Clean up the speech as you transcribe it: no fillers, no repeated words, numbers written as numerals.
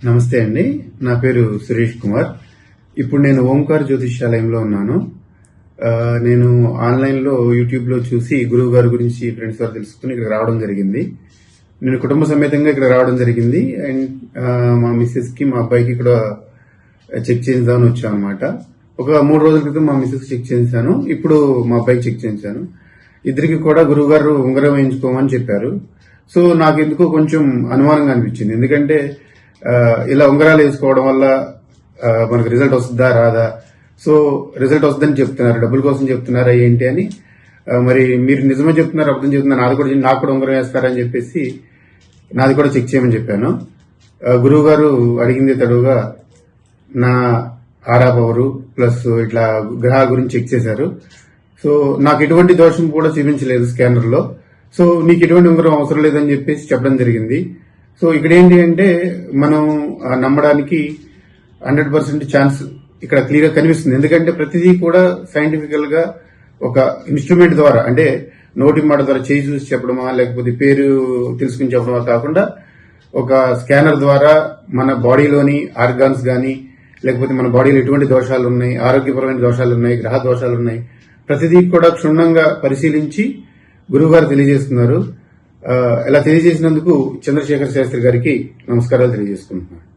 నమస్తే అండి. నా పేరు సురేష్ కుమార్. ఇప్పుడు నేను ఓంకార్ జ్యోతిష్యాలయంలో ఉన్నాను. నేను ఆన్లైన్లో యూట్యూబ్లో చూసి గురువు గారి గురించి ఫ్రెండ్స్ వారు తెలుసుకుని ఇక్కడ రావడం జరిగింది. నేను కుటుంబ సమేతంగా ఇక్కడ రావడం జరిగింది. అండ్ మా మిస్సెస్ కి మా అబ్బాయికి కూడా చెక్ చేద్దామని వచ్చాను అనమాట. ఒక 3 రోజుల క్రితం మా మిస్సెస్ చెక్ చేశాను. ఇప్పుడు మా అబ్బాయికి చెక్ చేశాను. ఇద్దరికి కూడా గురువు గారు ఉంగరం వేయించుకోమని చెప్పారు. సో నాకు ఎందుకో కొంచెం అనుమానంగా అనిపించింది. ఎందుకంటే ఇలా ఉంగరాలు వేసుకోవడం వల్ల మనకు రిజల్ట్ వస్తుందా రాదా, సో రిజల్ట్ వస్తుందని చెప్తున్నారు, డబ్బుల కోసం చెప్తున్నారా ఏంటి అని. మరి మీరు నిజమే చెప్తున్నారు అబద్ధం చెప్తున్నారు, నాకు కూడా ఉంగరం వేస్తారని చెప్పేసి నాది కూడా చెక్ చేయమని చెప్పాను. గురువు గారు అడిగింది తడుగా నా ఆరా పవరు ప్లస్ ఇట్లా గ్రహాల గురించి చెక్ చేశారు. సో నాకు ఎటువంటి దోషం కూడా చూపించలేదు స్కానర్ లో. సో నీకు ఎటువంటి ఉంగరం అవసరం లేదని చెప్పేసి చెప్పడం జరిగింది. సో ఇక్కడ ఏంటి అంటే మనం నమ్మడానికి 100% ఛాన్స్ ఇక్కడ క్లియర్ గా కనిపిస్తుంది. ఎందుకంటే ప్రతిదీ కూడా సైంటిఫికల్ గా ఒక ఇన్స్ట్రుమెంట్ ద్వారా, అంటే నోటి మాట ద్వారా చేయి చూసి చెప్పడమా లేకపోతే పేరు తెలుసుకుని చెప్పడమా కాకుండా ఒక స్కానర్ ద్వారా మన బాడీలోని ఆర్గాన్స్ గానీ లేకపోతే మన బాడీలో ఎటువంటి దోషాలు ఉన్నాయి, ఆరోగ్యపరమైన దోషాలు ఉన్నాయి, గ్రహ దోషాలు ఉన్నాయి, ప్రతిదీ కూడా క్షుణ్ణంగా పరిశీలించి గురువు గారు తెలియజేస్తున్నారు. ఇలా తెలియజేసినందుకు చంద్రశేఖర్ శాస్త్రి గారికి నమస్కారాలు తెలియజేసుకుంటున్నాను.